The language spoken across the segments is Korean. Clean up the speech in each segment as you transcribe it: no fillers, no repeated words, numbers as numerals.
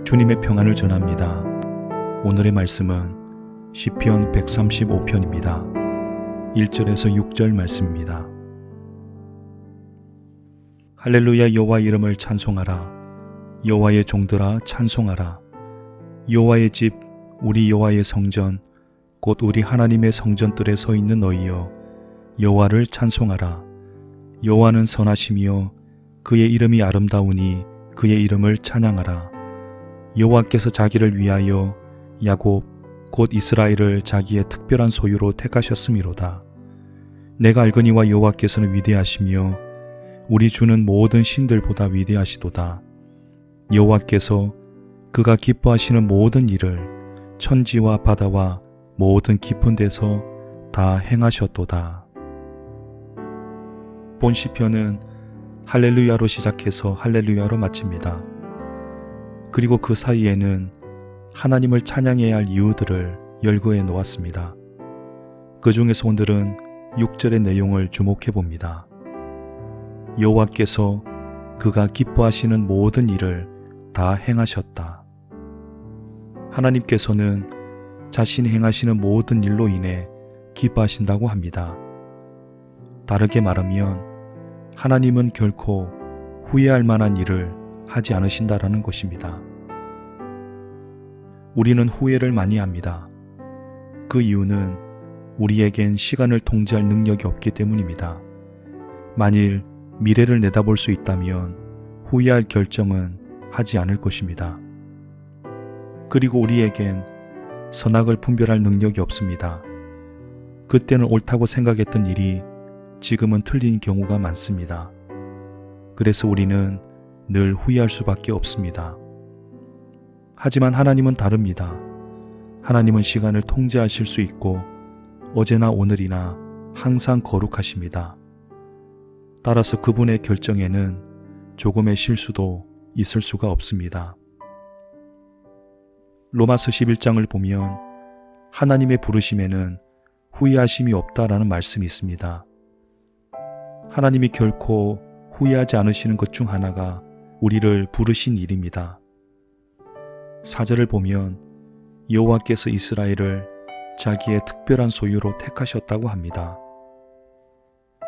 주님의 평안을 전합니다. 오늘의 말씀은 시편 135편입니다. 1절에서 6절 말씀입니다. 할렐루야. 여호와 이름을 찬송하라. 여호와의 종들아 찬송하라. 여호와의 집, 우리 여호와의 성전, 곧 우리 하나님의 성전들에 서 있는 너희여, 여호와를 찬송하라. 여호와는 선하시며 그의 이름이 아름다우니 그의 이름을 찬양하라. 여호와께서 자기를 위하여 야곱 곧 이스라엘을 자기의 특별한 소유로 택하셨음이로다. 내가 알거니와 여호와께서는 위대하시며 우리 주는 모든 신들보다 위대하시도다. 여호와께서 그가 기뻐하시는 모든 일을 천지와 바다와 모든 깊은 데서 다 행하셨도다. 본 시편은 할렐루야로 시작해서 할렐루야로 마칩니다. 그리고 그 사이에는 하나님을 찬양해야 할 이유들을 열거해 놓았습니다. 그 중에서 오늘은 6절의 내용을 주목해 봅니다. 여호와께서 그가 기뻐하시는 모든 일을 다 행하셨다. 하나님께서는 자신이 행하시는 모든 일로 인해 기뻐하신다고 합니다. 다르게 말하면 하나님은 결코 후회할 만한 일을 하지 않으신다라는 것입니다. 우리는 후회를 많이 합니다. 그 이유는 우리에겐 시간을 통제할 능력이 없기 때문입니다. 만일 미래를 내다볼 수 있다면 후회할 결정은 하지 않을 것입니다. 그리고 우리에겐 선악을 분별할 능력이 없습니다. 그때는 옳다고 생각했던 일이 지금은 틀린 경우가 많습니다. 그래서 우리는 늘 후회할 수밖에 없습니다. 하지만 하나님은 다릅니다. 하나님은 시간을 통제하실 수 있고 어제나 오늘이나 항상 거룩하십니다. 따라서 그분의 결정에는 조금의 실수도 있을 수가 없습니다. 로마서 11장을 보면 하나님의 부르심에는 후회하심이 없다라는 말씀이 있습니다. 하나님이 결코 후회하지 않으시는 것 중 하나가 우리를 부르신 일입니다. 4절을 보면 여호와께서 이스라엘을 자기의 특별한 소유로 택하셨다고 합니다.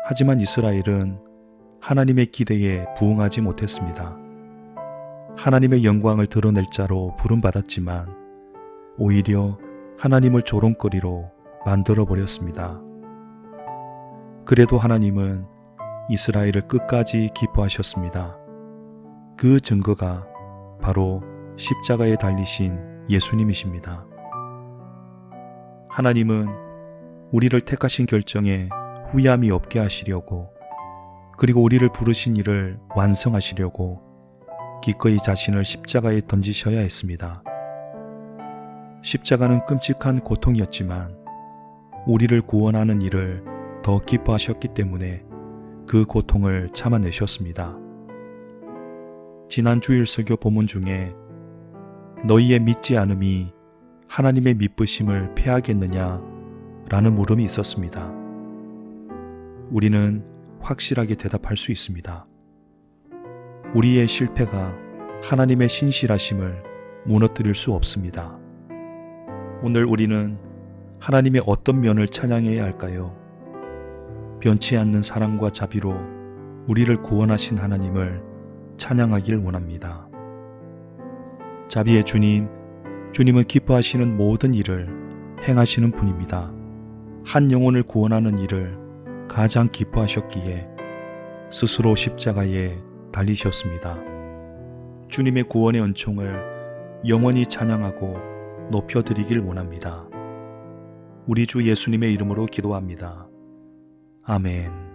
하지만 이스라엘은 하나님의 기대에 부응하지 못했습니다. 하나님의 영광을 드러낼 자로 부름받았지만 오히려 하나님을 조롱거리로 만들어버렸습니다. 그래도 하나님은 이스라엘을 끝까지 기뻐하셨습니다. 그 증거가 바로 십자가에 달리신 예수님이십니다. 하나님은 우리를 택하신 결정에 후회함이 없게 하시려고, 그리고 우리를 부르신 일을 완성하시려고 기꺼이 자신을 십자가에 던지셔야 했습니다. 십자가는 끔찍한 고통이었지만 우리를 구원하는 일을 더 기뻐하셨기 때문에 그 고통을 참아내셨습니다. 지난 주일 설교 본문 중에 너희의 믿지 않음이 하나님의 미쁘심을 패하겠느냐 라는 물음이 있었습니다. 우리는 확실하게 대답할 수 있습니다. 우리의 실패가 하나님의 신실하심을 무너뜨릴 수 없습니다. 오늘 우리는 하나님의 어떤 면을 찬양해야 할까요? 변치 않는 사랑과 자비로 우리를 구원하신 하나님을 찬양하길 원합니다. 자비의 주님, 주님은 기뻐하시는 모든 일을 행하시는 분입니다. 한 영혼을 구원하는 일을 가장 기뻐하셨기에 스스로 십자가에 달리셨습니다. 주님의 구원의 은총을 영원히 찬양하고 높여드리길 원합니다. 우리 주 예수님의 이름으로 기도합니다. 아멘.